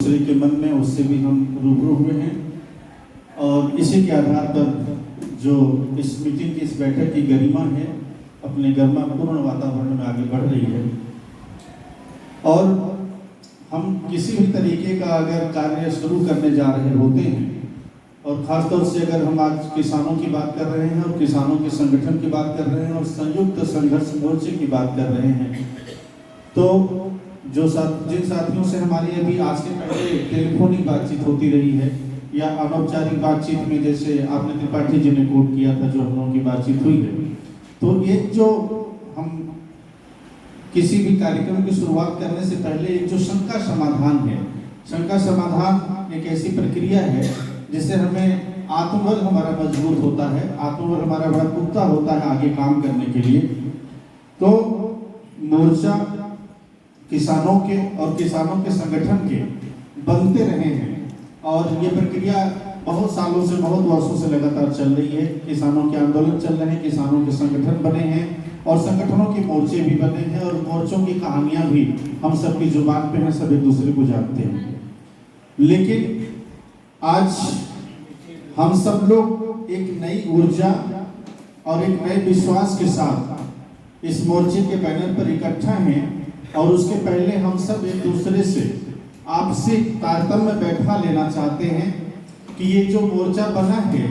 दूसरे के मन में, उससे भी हम रूबरू हुए हैं और इसी के आधार पर जो इस मीटिंग की, इस बैठक की गरिमा है, अपने गरिमापूर्ण वातावरण में आगे बढ़ रही है। और हम किसी भी तरीके का अगर कार्य शुरू करने जा रहे होते हैं, और ख़ासतौर से अगर हम आज किसानों की बात कर रहे हैं और किसानों के संगठन की बात कर रहे हैं और संयुक्त संघर्ष मोर्चे की बात कर रहे हैं, तो जिन साथियों से हमारी अभी आज के पहले टेलीफोनिक बातचीत होती रही है या अनौपचारिक बातचीत में, जैसे आपने त्रिपाठी जी ने कोट किया था, जो हम लोगों की बातचीत हुई है, तो ये जो हम किसी भी कार्यक्रम की शुरुआत करने से पहले एक जो शंका समाधान है, शंका समाधान एक ऐसी प्रक्रिया है जिससे हमें आत्मबल हमारा मजबूत होता है, आत्मबल हमारा बड़ा पुख्ता होता है आगे काम करने के लिए। तो मोर्चा किसानों के और किसानों के संगठन के बनते रहे हैं और ये प्रक्रिया बहुत सालों से, बहुत वर्षों से लगातार चल रही है। किसानों के आंदोलन चल रहे हैं, किसानों के संगठन बने हैं और संगठनों के मोर्चे भी बने हैं और मोर्चों की कहानियां भी हम सबकी जुबान पे हैं, सब एक दूसरे को जानते हैं। लेकिन आज हम सब लोग एक नई ऊर्जा और एक नए विश्वास के साथ इस मोर्चे के बैनर पर इकट्ठा हैं और उसके पहले हम सब एक दूसरे से आपसी तारतम्य बैठा लेना चाहते हैं कि ये जो मोर्चा बना है,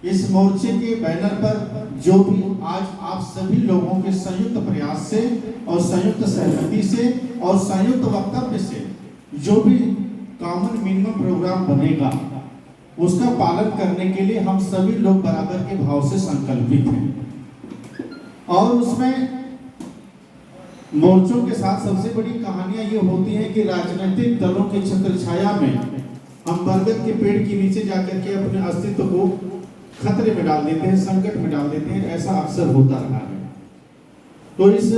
इस मोर्चे के बैनर पर जो भी आज आप सभी लोगों के संयुक्त प्रयास से और संयुक्त सहमति से और संयुक्त वक्तव्य से जो भी कॉमन मिनिमम प्रोग्राम बनेगा, उसका पालन करने के लिए हम सभी लोग बराबर के भाव से संकल्पित हैं। और उसमें मोर्चों के साथ सबसे बड़ी कहानियां ये होती हैं कि राजनीतिक दलों की छत्रछाया में हम बरगद के पेड़ के नीचे जाकर के अपने अस्तित्व को खतरे में डाल देते हैं, संकट में डाल देते हैं। ऐसा अक्सर होता रहा है। तो इस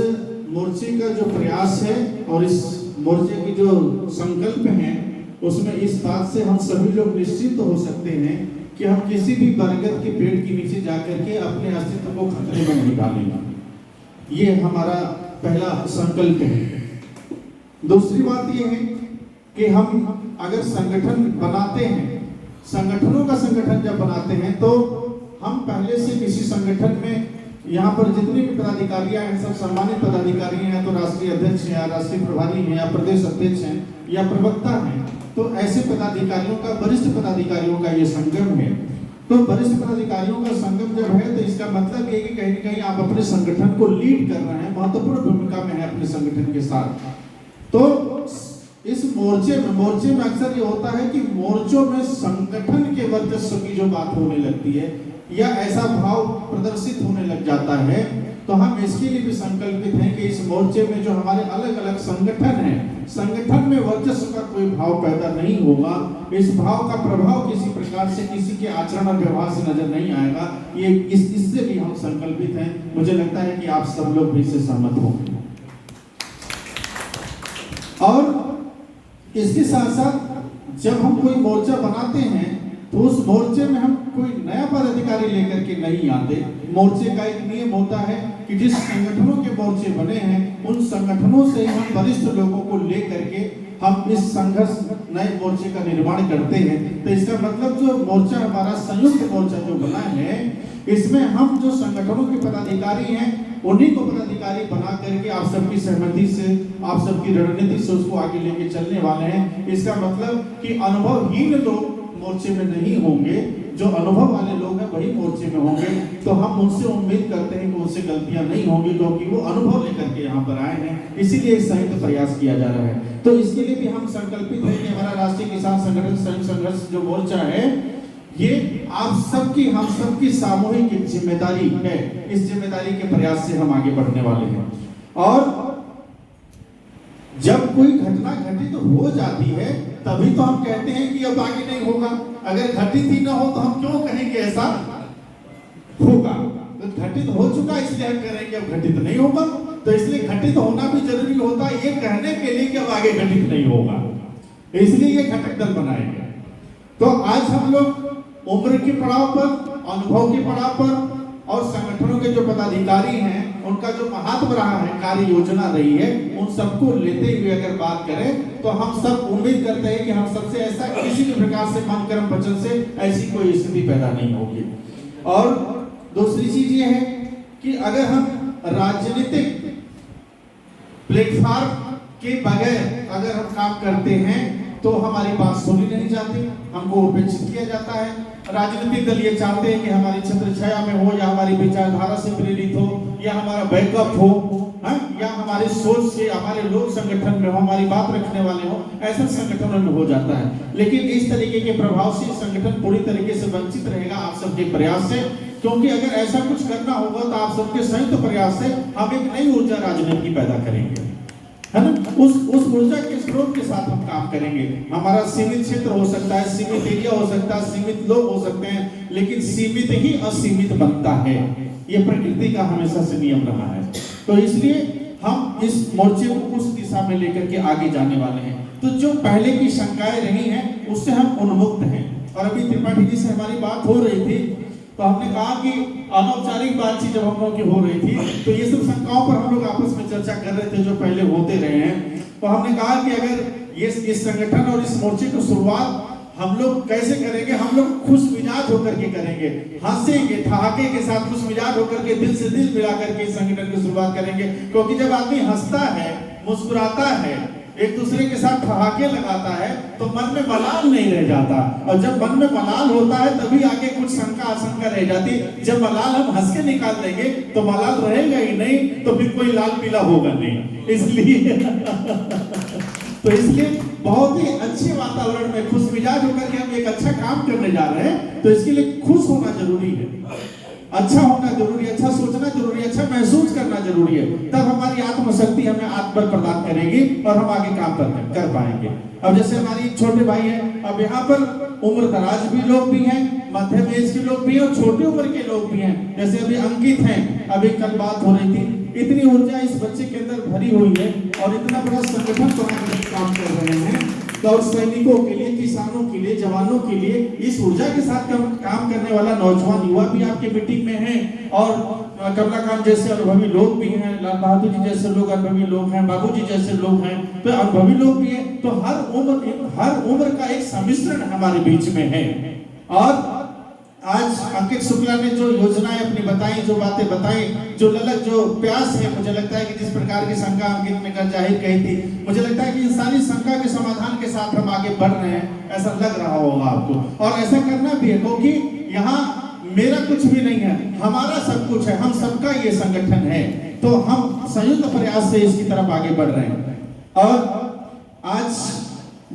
मोर्चे का जो प्रयास है और इस मोर्चे की जो संकल्प है, उसमें इस बात से हम सभी लोग निश्चित हो सकते हैं कि हम किसी भी बरगद के पेड़ के नीचे जाकर के अपने अस्तित्व को खतरे में नहीं डालेंगे। ये हमारा पहला संकल्प है। दूसरी बात यह है कि हम अगर संगठन बनाते हैं, संगठनों का संगठन जब बनाते हैं, तो हम पहले से किसी संगठन में, यहाँ पर जितने भी पदाधिकारियां हैं, सब सम्मानित पदाधिकारी हैं, तो राष्ट्रीय अध्यक्ष हैं या राष्ट्रीय प्रभारी हैं या प्रदेश अध्यक्ष हैं या प्रवक्ता हैं, तो ऐसे पदाधिकारियों का, वरिष्ठ पदाधिकारियों का ये संगम है। तो वरिष्ठ पदाधिकारियों का संगम जब है, तो इसका मतलब ये कि कहीं न कहीं आप अपने संगठन को लीड कर रहे हैं, महत्वपूर्ण भूमिका में है अपने संगठन के साथ। तो इस मोर्चे में अक्सर ये होता है कि मोर्चों में संगठन के वर्चस्व की जो बात होने लगती है या ऐसा भाव प्रदर्शित होने लग जाता है, तो हम इसके लिए भी संकल्पित हैं कि इस मोर्चे में जो हमारे अलग अलग संगठन हैं, संगठन में वर्चस्व का कोई भाव पैदा नहीं होगा। इस भाव का प्रभाव किसी प्रकार से किसी के आचरण और व्यवहार से नजर नहीं आएगा। ये इससे भी हम संकल्पित हैं। मुझे लगता है कि आप सब लोग भी इससे सहमत होंगे। और इसके साथ साथ जब हम कोई मोर्चा बनाते हैं, तो उस मोर्चे में हम कोई नया पदाधिकारी लेकर के नहीं आते। मोर्चे का एक नियम होता है कि जिस संगठनों के मोर्चे बने हैं, उन संगठनों से हम वरिष्ठ लोगों को लेकर के हम इस संघर्ष नए मोर्चे का निर्माण करते हैं। तो इसका मतलब जो मोर्चा हमारा संयुक्त मोर्चा जो बना है, इसमें हम जो संगठनों के पदाधिकारी हैं, उन्हीं को पदाधिकारी बना करके आप सबकी सहमति से, आप सबकी रणनीति से उसको आगे लेके चलने वाले हैं। इसका मतलब कि अनुभवहीन लोग मोर्चे में नहीं होंगे, जो अनुभव वाले लोग हैं वही मोर्चे में होंगे। तो हम उनसे उम्मीद करते हैं कि उनसे गलतियां नहीं होंगी, क्योंकि वो अनुभव लेकर के यहाँ पर आए हैं। इसीलिए एक संयुक्त प्रयास किया जा रहा है। तो इसके लिए भी हम संकल्पित हैं कि हमारा राष्ट्रीय किसान संगठन संयुक्त संघर्ष जो मोर्चा है, ये आप सबकी, हम सबकी सामूहिक जिम्मेदारी है। इस जिम्मेदारी के प्रयास से हम आगे बढ़ने वाले हैं। और जब कोई घटना घटित हो जाती है, तभी तो हम कहते हैं कि अब आगे नहीं होगा। अगर घटित ही ना हो तो हम क्यों कहेंगे ऐसा होगा? तो घटित हो चुका, इसलिए हम कह रहे हैं कि अब घटित नहीं होगा। तो इसलिए घटित होना भी जरूरी होता है ये कहने के लिए कि अब आगे घटित नहीं होगा। इसलिए ये घटक दल बनाए गए। तो आज हम लोग उम्र के पड़ाव पर, अनुभव के पड़ाव पर और संगठनों के जो पदाधिकारी हैं उनका जो महात्म रहा है, कार्य योजना रही है, उन सबको लेते हुए अगर बात करें तो हम सब उम्मीद करते हैं कि हम सबसे ऐसा किसी भी प्रकार से मन कर्म वचन से ऐसी कोई स्थिति पैदा नहीं होगी। और दूसरी चीज ये है कि अगर हम राजनीतिक प्लेटफॉर्म के बगैर अगर हम काम करते हैं तो हमारी बात सुनी नहीं जाती, हमको उपेक्षित किया जाता है। राजनीतिक दल ये चाहते हैं कि हमारी छत्र छाया में हो, या हमारी विचारधारा से प्रेरित हो, या हमारा बैकअप हो, या हमारे सोच से हमारे लोग संगठन में हो, हमारी बात रखने वाले हो, ऐसा संगठनों में हो जाता है। लेकिन इस तरीके के प्रभाव से संगठन पूरी तरीके से वंचित रहेगा आप सबके प्रयास से, क्योंकि अगर ऐसा कुछ करना होगा तो आप सबके संयुक्त प्रयास से हम एक नई ऊर्जा राजनीति पैदा करेंगे, है ना। उस ऊर्जा के स्रोत के साथ हम काम करेंगे। हमारा सीमित क्षेत्र हो सकता है, सीमित एरिया हो सकता है, सीमित लोग हो सकते हैं, लेकिन सीमित ही असीमित बनता है। ये प्रकृति का हमेशा से नियम रहा है। तो इसलिए हम इस मोर्चे को उस दिशा में लेकर के आगे जाने वाले हैं। तो जो पहले की शंकाएं रही हैं उससे हम उन्मुक्त हैं। और अभी त्रिपाठी जी से हमारी बात हो रही थी तो हमने कहा कि अनौपचारिक बातचीत जब हम लोग की हो रही थी तो ये सब शंकाओं पर हम लोग आपस में चर्चा कर रहे थे जो पहले होते रहे हैं। तो हमने कहा कि अगर ये इस संगठन और इस मोर्चे की शुरुआत हम लोग कैसे करेंगे, हम लोग खुश मिजाज होकर के करेंगे, हंसेंगे, ठहाके के साथ खुश मिजाज होकर के दिल से दिल मिला करके इस संगठन की शुरुआत करेंगे। क्योंकि जब आदमी हंसता है, मुस्कुराता है, एक दूसरे के साथ ठहाके लगाता है तो मन में मलाल नहीं रह जाता। और जब मन में मलाल होता है तभी आगे कुछ शंका आशंका रह जाती। जब मलाल हम हंस के निकाल देंगे तो मलाल रहेगा ही नहीं, तो फिर कोई लाल पीला होगा नहीं। इसलिए बहुत ही अच्छे वातावरण में खुश मिजाज होकर के हम एक अच्छा काम करने जा रहे हैं। तो इसके लिए खुश होना जरूरी है, अच्छा होना जरूरी है, अच्छा सोचना जरूरी है, अच्छा महसूस करना जरूरी है। तब हमारी आत्मशक्ति हमें आत्मबल प्रदान करेगी और हम आगे काम कर पाएंगे। अब जैसे हमारी छोटे भाई हैं, अब यहाँ पर उम्र दराज भी लोग भी हैं, मध्यम एज के लोग भी हैं और छोटी उम्र के लोग भी हैं। जैसे अभी अंकित हैं, अभी कल बात हो रही थी, इतनी ऊर्जा इस बच्चे के अंदर भरी हुई है और इतना बड़ा संगठन बनाने का काम कर रहे हैं। तो सैनिकों के लिए, किसानों के लिए, जवानों के लिए इस ऊर्जा के साथ काम करने वाला नौजवान युवा भी आपके मीटिंग में है। और कमलाकांत जैसे अनुभवी लोग भी हैं, लाल बहादुर जी जैसे लोग अनुभवी लोग हैं, बाबू जी जैसे लोग हैं, तो अनुभवी लोग भी हैं। तो हर उम्र का एक सम्मिश्रण हमारे बीच में है। और आज अंकित शुक्ला ने जो योजनाएं अपनी बताई, जो बातें बताई, जो ललक, जो प्यास है, मुझे लगता है कि जिस प्रकार की शंका अंकित ने कर जाहिर कही थी, मुझे लगता है कि इंसानी शंका के समाधान के साथ हम आगे बढ़ रहे हैं, ऐसा लग रहा होगा आपको। और ऐसा करना भी है क्योंकि यहाँ मेरा कुछ भी नहीं है, हमारा सब कुछ है, हम सबका ये संगठन है। तो हम संयुक्त प्रयास से इसकी तरफ आगे बढ़ रहे हैं। और आज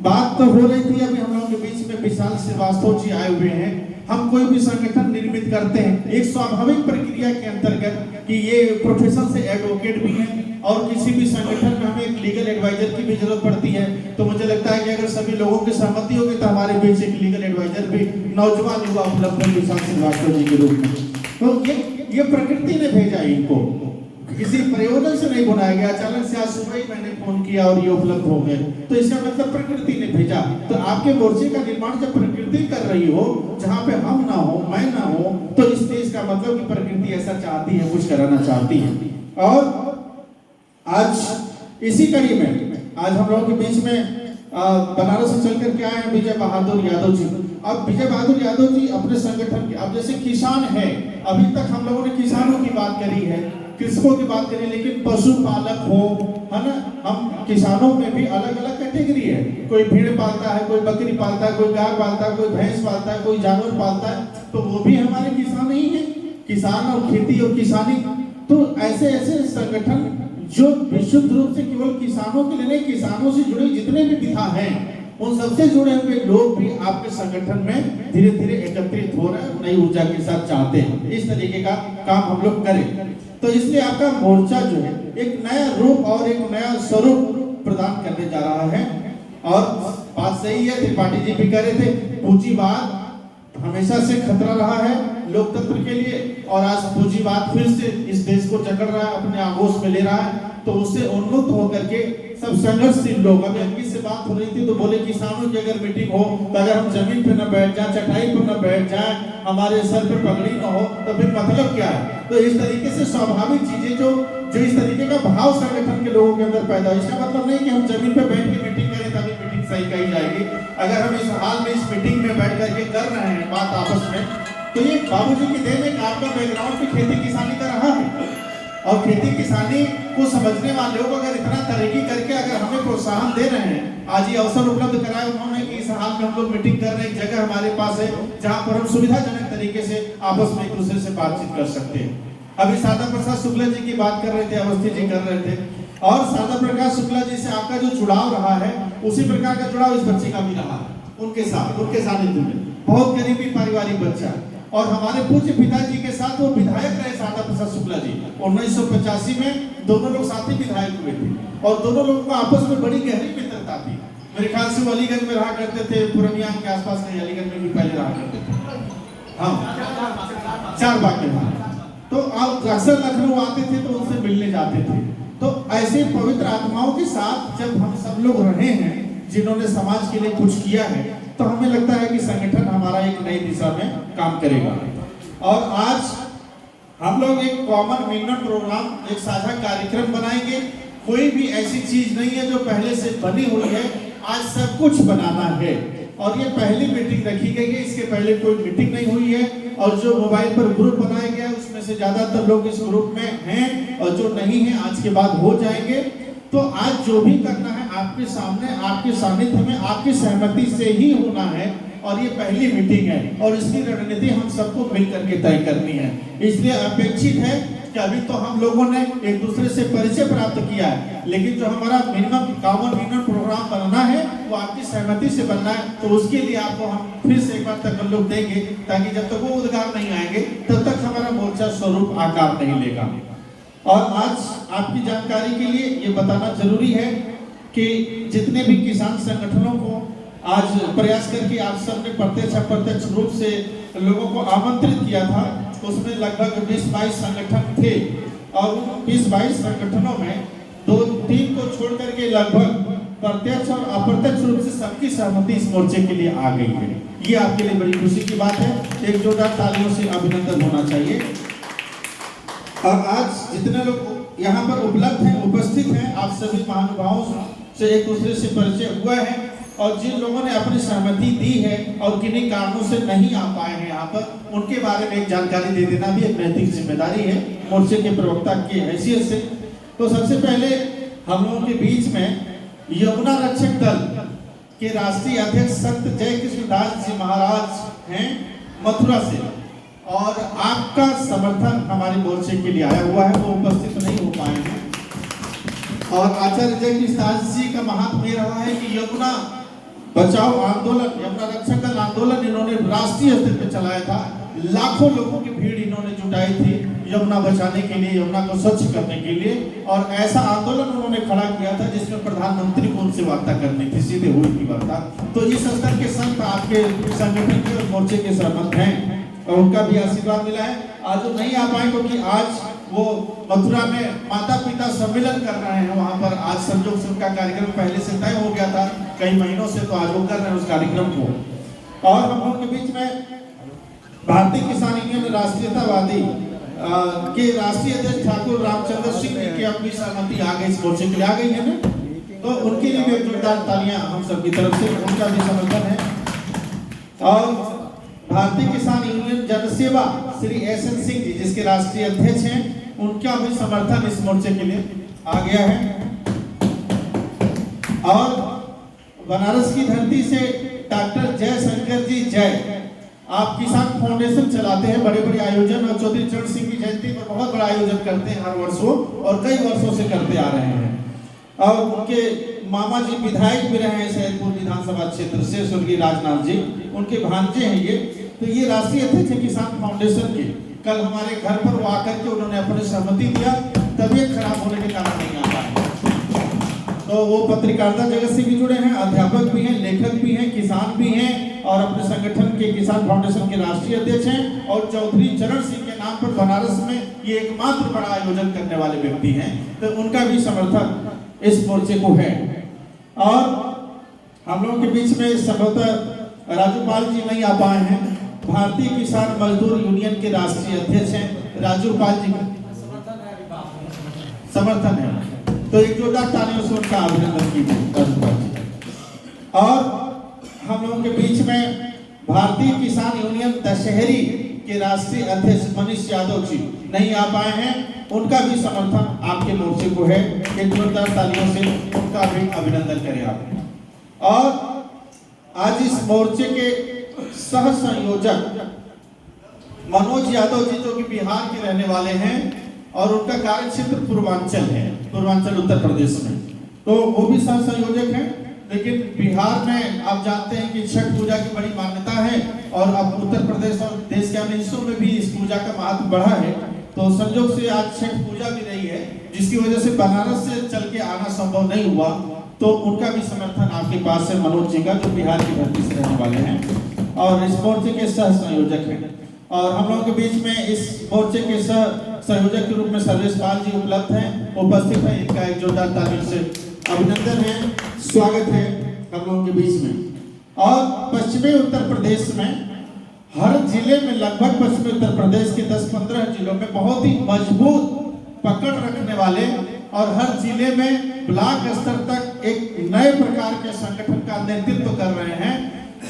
बात तो हो रही थी, अभी हम लोगों के बीच में विशाल श्रीवास्तव जी आए हुए हैं। हम कोई भी संगठन निर्मित करते हैं एक स्वाभाविक प्रक्रिया के अंतर्गत कि ये प्रोफेशन से एडवोकेट भी हैं और किसी भी संगठन में हमें एक लीगल एडवाइजर की भी जरूरत पड़ती है। तो मुझे लगता है कि अगर सभी लोगों की सहमति होगी तो हमारे बीच एक लीगल एडवाइजर भी नौजवान युवा उपलब्ध है विशाल श्रीवास्तव जी के रूप में। तो ये प्रकृति ने भेजा इनको, किसी प्रयोजन से नहीं बनाया गया। अचानक से आज सुबह ही मैंने फोन किया और ये उपलब्ध हो गए, तो इसका मतलब प्रकृति ने भेजा। तो आपके मोर्चे का निर्माण जब प्रकृति कर रही हो, जहाँ पे हम ना हो, मैं ना हो, तो इस देश का मतलब कि प्रकृति ऐसा चाहती है, कुछ कराना चाहती है। और आज इसी कड़ी में आज हम लोगों के बीच में बनारस से चल कर के आए हैं विजय बहादुर यादव जी। अब विजय बहादुर यादव जी अपने संगठन के, अब जैसे किसान है, अभी तक हम लोगों ने किसानों की बात करी है, कृषकों की बात करें, लेकिन पशुपालक हो, है ना, हम किसानों में भी अलग अलग कैटेगरी है। कोई भेड़ पालता है, कोई बकरी पालता है, कोई गाय पालता है, कोई भैंस पालता है, कोई जानवर पालता है, तो वो भी हमारे किसान ही है। किसान और खेती और किसानी, तो ऐसे ऐसे संगठन जो विशुद्ध रूप से केवल किसानों के लिए नहीं, किसानों से जुड़े जितने भी विधा हैं उन सबसे जुड़े हुए लोग भी आपके संगठन में धीरे धीरे एकत्रित हो रहे हैं, नई ऊर्जा के साथ चाहते हैं इस तरीके का काम हम लोग करें। तो इसलिए आपका मोर्चा जो है एक नया रूप और एक नया स्वरूप प्रदान करने जा रहा है। और बात सही है, त्रिपाठी जी भी कह रहे थे, पूंजीवाद हमेशा से खतरा रहा है लोकतंत्र के लिए, और आज पूंजीवाद फिर से इस देश को जकड़ रहा है, अपने आगोश में ले रहा है। तो उससे उन्मुक्त होकर के सब संघर्षशील लोग, अभी अंकित से बात हो रही थी तो बोले किसानों की अगर मीटिंग हो तो अगर हम जमीन पे न बैठ जाए, चटाई पर न बैठ जाए, हमारे सर पे पगड़ी न हो तो फिर मतलब क्या है। तो इस तरीके से स्वाभाविक चीजें जो इस तरीके का भाव संगठन के लोगों के अंदर पैदा हो, इसका मतलब नहीं कि हम जमीन पे बैठ के मीटिंग करें तभी मीटिंग सही कही जाएगी। अगर हम इस हाल में इस मीटिंग में बैठ करके कर रहे हैं बात आपस में, तो ये बाबूजी की देन है, आपका बैकग्राउंड भी खेती किसानी का रहा है और खेती किसानी को समझने वाले लोग अगर इतना तरक्की करके अगर हमें प्रोत्साहन दे रहे हैं, आज ये अवसर उपलब्ध कराया उन्होंने कि इस हाल में हम लोग मीटिंग कर रहे हैं, एक जगह हमारे पास है जहां पर हम सुविधाजनक तरीके से आपस में एक दूसरे से बातचीत कर सकते हैं। अभी सादा प्रसाद शुक्ला जी की बात कर रहे थे, अवस्थी जी कर रहे थे, और सादा प्रकाश शुक्ला जी से आपका जो जुड़ाव रहा है उसी प्रकार का जुड़ाव इस बच्चे का भी रहा है, उनके साथ, उनके सानिध्य में। बहुत गरीबी पारिवारिक बच्चा, और हमारे पूज्य पिताजी के साथ वो विधायक रहे सादा प्रसाद शुक्ला जी। 1985 में दोनों लोग साथ ही विधायक हुए थे और दोनों लोगों को आपस में बड़ी गहरी मित्रता थी। मेरे ख्याल से वो अलीगंज में रहा करते थे, पूर्णिया के आसपास नहीं, अलीगंज में भी पहले रहा करते थे। हाँ, 4 बाग में। तो आप अक्सर लखनऊ आते थे तो उनसे मिलने जाते थे। तो ऐसे पवित्र आत्माओं के साथ जब हम सब लोग रहे हैं जिन्होंने समाज के लिए कुछ किया है, तो हमें लगता है कि संगठन हमारा एक नई दिशा में काम करेगा। और आज हम लोग एक कॉमन मिनिमम प्रोग्राम, एक साझा कार्यक्रम बनाएंगे। कोई भी ऐसी चीज नहीं है जो पहले से बनी हुई है, आज सब कुछ बनाना है। और ये पहली मीटिंग रखी गई है, इसके पहले कोई मीटिंग नहीं हुई है। और जो मोबाइल पर ग्रुप बनाया गया है उसमें से ज्यादातर लोग इस ग्रुप में हैं, और जो नहीं है आज के बाद हो जाएंगे। तो आज जो भी करना है आपके सामने, आपके सानिध्य में, आपकी सहमति से ही होना है। और ये पहली मीटिंग है और इसकी रणनीति हम सबको मिलकर के तय करनी है। इसलिए अपेक्षित है कि अभी तो हम लोगों ने एक दूसरे से परिचय प्राप्त किया है, लेकिन जो हमारा कॉमन मिनिमम प्रोग्राम बनना है वो आपकी सहमति से बनना है। तो उसके लिए आपको हम फिर से एक बार तकल्लुफ देंगे, ताकि जब तक वो उद्गार नहीं आएंगे तब तक हमारा मोर्चा स्वरूप आकार नहीं लेगा। और आज आपकी जानकारी के लिए ये बताना जरूरी है कि जितने भी किसान संगठनों को आज प्रयास करके आप सबने प्रत्यक्ष अप्रत्यक्ष रूप से लोगों को आमंत्रित किया था, उसमें लगभग 20-22 संगठन थे। और उन 20-22 संगठनों में 2-3 को छोड़ करके लगभग प्रत्यक्ष और अप्रत्यक्ष रूप से सबकी सहमति इस मोर्चे के लिए आ गई है। ये आपके लिए बड़ी खुशी की बात है, एक जोरदार तालियों से अभिनंदन होना चाहिए। और आज जितने लोग यहाँ पर उपलब्ध हैं, उपस्थित हैं, आप सभी महानुभावों से एक दूसरे से परिचय हुआ है। और जिन लोगों ने अपनी सहमति दी है और किन्हीं कारणों से नहीं आ पाए हैं यहाँ पर, उनके बारे में एक जानकारी दे देना भी एक नैतिक जिम्मेदारी है मोर्चे के प्रवक्ता की हैसियत से। तो सबसे पहले हम लोगों के बीच में यमुना रक्षक दल के राष्ट्रीय अध्यक्ष संत जय कृष्ण दास जी महाराज हैं मथुरा से, और आपका समर्थन हमारे मोर्चे के लिए आया हुआ है, वो उपस्थित नहीं हो पाए हैं। और आचार्य जय कृष्ण दास जी का महात्म्य रहा है कि यमुना बचाओ आंदोलन, यमुना रक्षक दल आंदोलन इन्होंने राष्ट्रीय स्तर पर चलाया था। लाखों लोगों की भीड़ इन्होंने जुटाई थी यमुना बचाने के लिए, यमुना को स्वच्छ करने के लिए। और ऐसा आंदोलन उन्होंने खड़ा किया था जिसमें प्रधानमंत्री को उनसे वार्ता करनी थी, सीधे हुई की वार्ता। तो इस स्तर के संत आपके संगठन के और मोर्चे के सहमत हैं और उनका भी आशीर्वाद मिला है। आज जो नहीं आ पाए क्योंकि आज वो मथुरा में माता पिता सम्मेलन कर रहे हैं, वहां पर आज संजोग से उनका कार्यक्रम पहले से तय हो गया था कई महीनों से, तो आज वो कर रहे हैं उस कार्यक्रम को। और हम लोगों के बीच में भारतीय किसान यूनियन राष्ट्रीयतावादी के राष्ट्रीय अध्यक्ष ठाकुर रामचंद्र सिंह जी की अपनी सहमति आ गई, इस मोर्चे के लिए आ गई है ना, तो उनके लिए भी जोरदार तालियां हम सबकी तरफ से, उनका भी समर्थन है। और भारतीय किसान यूनियन जनसेवा श्री एस.एन. सिंह जी जिसके राष्ट्रीय अध्यक्ष हैं, उनका भी समर्थन इस मोर्चे के लिए आ गया है। और बनारस की धरती से डॉक्टर जयशंकर जी जय, आप किसान फाउंडेशन चलाते हैं, बड़े बड़े आयोजन, और चौधरी चरण सिंह की जयंती पर बहुत बड़ा आयोजन करते हैं हर वर्षों, और कई वर्षों से करते आ रहे हैं। और उनके मामा जी विधायक भी रहे हैं सैदपुर विधानसभा क्षेत्र से, स्वर्गीय राजनाथ जी, उनके भांजे हैं ये। तो ये राष्ट्रीय अध्यक्ष है किसान फाउंडेशन के। कल हमारे घर पर वो आकर के उन्होंने अपनी सहमति दिया, तबीयत खराब होने के कारण नहीं आ पाए। तो वो पत्रकारिता जगत से भी जुड़े हैं, अध्यापक भी हैं, लेखक भी हैं, किसान भी हैं, और अपने संगठन के किसान फाउंडेशन के राष्ट्रीय अध्यक्ष हैं और चौधरी चरण सिंह के नाम पर बनारस में ये एकमात्र बड़ा आयोजन करने वाले व्यक्ति हैं, तो उनका भी समर्थन इस मोर्चे को है। और हम लोगों के बीच में संभवतः राजूपाल जी नहीं आ पाए हैं, भारतीय किसान मजदूर यूनियन के राष्ट्रीय अध्यक्ष हैं राजूपाल जी, समर्थन है, तो एक जोरदार तालियों से उनका अभिनंदन कीजिए। और हम लोगों के बीच में भारतीय किसान यूनियन दशहरी के राष्ट्रीय अध्यक्ष मनीष यादव जी नहीं आ पाए हैं, उनका भी समर्थन आपके मोर्चे को है, एक जोरदार तालियों से उनका भी अभिनंदन करें आप। और आज इस मोर्चे के सह संयोजक मनोज यादव जी जो कि बिहार के रहने वाले हैं और उनका कार्य क्षेत्र पूर्वांचल है, पूर्वांचल उत्तर प्रदेश में, तो वो भी सह संयोजक हैं। लेकिन बिहार में आप जानते हैं कि छठ पूजा की बड़ी मान्यता है और अब उत्तर प्रदेश और देश के अन्य हिस्सों में भी इस पूजा का महत्व बढ़ा है, तो संयोग से आज छठ पूजा भी रही है, जिसकी वजह से बनारस से चल के आना संभव नहीं हुआ, तो उनका भी समर्थन आपके पास है मनोज जी का, जो बिहार की धरती से रहने वाले हैं और इस मोर्चे के सह संयोजक हैं। और हम लोगों के बीच में इस मोर्चे के सह संयोजक के रूप में सर्वेश पाल जी उपलब्ध हैं, उपस्थित हैं, इनका एक जोरदार तालियों से अभिनंदन है, स्वागत है हम लोगों के बीच में। और पश्चिमी उत्तर प्रदेश में हर जिले में लगभग पश्चिमी उत्तर प्रदेश के 10-15 जिलों में बहुत ही मजबूत पकड़ रखने वाले और हर जिले में ब्लॉक स्तर तक एक नए प्रकार के संगठन का नेतृत्व कर रहे हैं,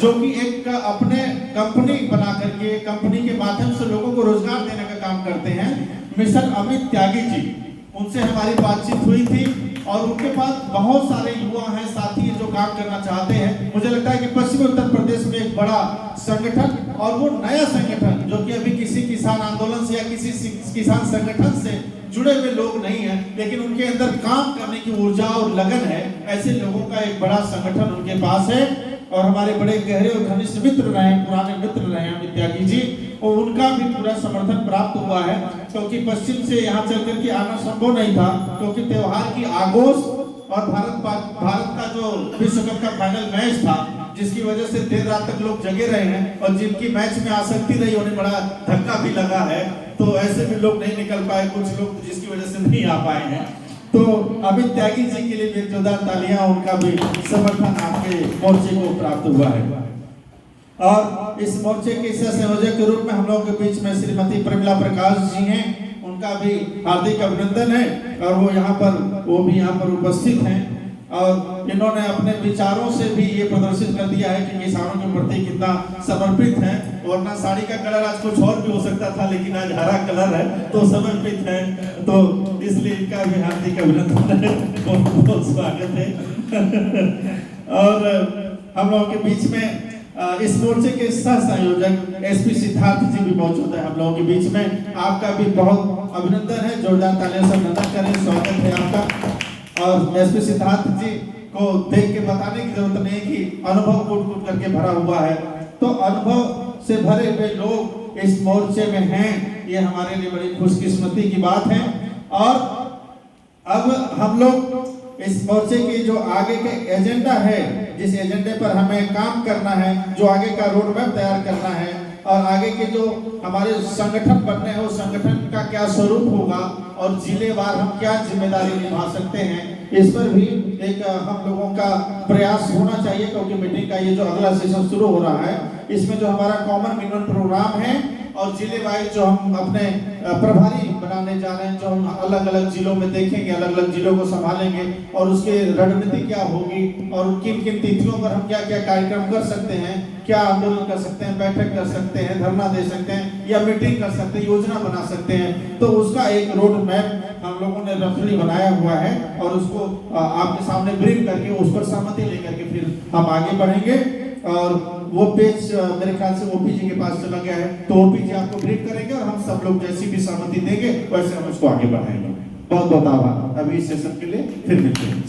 जो कि एक अपने कंपनी बना करके कंपनी के माध्यम से लोगों को रोजगार देने का काम करते हैं। मिस्टर अमित त्यागी जी, उनसे हमारी बातचीत हुई थी और उनके पास बहुत सारे युवा हैं, साथी जो काम करना चाहते हैं। मुझे लगता है कि पश्चिमी उत्तर प्रदेश में एक बड़ा संगठन और वो नया संगठन जो कि अभी किसी किसान आंदोलन से या किसी किसान संगठन से जुड़े हुए लोग नहीं हैं, लेकिन उनके अंदर काम करने की ऊर्जा और लगन है, ऐसे लोगों का एक बड़ा संगठन उनके पास है। और हमारे बड़े गहरे और घनिष्ठ मित्र रहे, पुराने मित्र रहे अमित त्यागी जी, और उनका भी पूरा समर्थन प्राप्त हुआ है, क्योंकि पश्चिम से यहाँ चल करके आना संभव नहीं था, क्योंकि त्योहार की आगोश और भारत का जो विश्व कप का फाइनल मैच था, जिसकी वजह से देर रात तक लोग जगे रहे हैं और जिनकी मैच में आसक्ति रही उन्हें बड़ा धक्का भी लगा है, तो ऐसे भी लोग नहीं निकल पाए, कुछ लोग जिसकी वजह से नहीं आ पाए हैं। तो अमित त्यागी जी के लिए भी जोरदार तालियां, उनका भी समर्थन आपके मोर्चे को प्राप्त हुआ है। और इस मोर्चे के संयोजक के रूप में हम लोगों के बीच में श्रीमती प्रमिला प्रकाश जी हैं, उनका भी हार्दिक अभिनंदन है और वो भी यहाँ पर उपस्थित हैं और इन्होंने अपने विचारों से भी ये प्रदर्शित कर दिया है कि किसानों के प्रति कितना समर्पित है। वरना साड़ी का कलर आज कुछ और भी हो सकता था, लेकिन आज हरा कलर है तो समर्पित है, तो इसलिए इनका भी हार्दिक अभिनंदन है, बहुत बहुत स्वागत है। और हम लोगों के बीच में इस मोर्चे के सह संयोजक एसपी सिद्धार्थ जी भी मौजूद है हम लोगों के बीच में, आपका भी बहुत अभिनंदन है, जोरदार तालियों से अभिनंदन करें, स्वागत है आपका। और एसपी सिद्धार्थ जी को देख के बताने की जरूरत नहीं कि अनुभव कूट करके भरा हुआ है, तो अनुभव से भरे हुए लोग इस मोर्चे में हैं, ये हमारे लिए बड़ी खुशकिस्मती की बात है। और अब हम लोग इस मोर्चे की जो आगे के एजेंडा है, जिस एजेंडे पर हमें काम करना है, जो आगे का रोड मैप तैयार करना है और आगे के जो हमारे संगठन बनने हैं, उस संगठन का क्या स्वरूप होगा और जिलेवार हम क्या जिम्मेदारी निभा सकते हैं, इस पर भी एक हम लोगों का प्रयास होना चाहिए, क्योंकि मीटिंग का ये जो अगला सेशन शुरू हो रहा है, इसमें जो हमारा कॉमन मिनिमम प्रोग्राम है और जिले वाइज जो हम अपने प्रभारी बनाने जा रहे हैं, जो हम अलग अलग जिलों में देखेंगे, अलग अलग जिलों को संभालेंगे और उसकी रणनीति क्या होगी और किन किन तिथियों पर हम क्या क्या कार्यक्रम कर सकते हैं, क्या आंदोलन कर सकते हैं, बैठक कर सकते हैं, धरना दे सकते हैं या मीटिंग कर सकते हैं, योजना बना सकते हैं, तो उसका एक रोड मैप हम लोगों ने रफली बनाया हुआ है और उसको आपके सामने ब्रीफ करके उस पर सहमति लेकर के फिर हम आगे बढ़ेंगे। और वो पेज मेरे ख्याल से ओपी जी के पास चला गया है, तो ओपी जी आपको ब्रीफ करेंगे और हम सब लोग जैसी भी सहमति देंगे वैसे हम उसको आगे बढ़ाएंगे। बहुत बहुत आभार अभी इस सेशन के लिए, फिर मिलते हैं।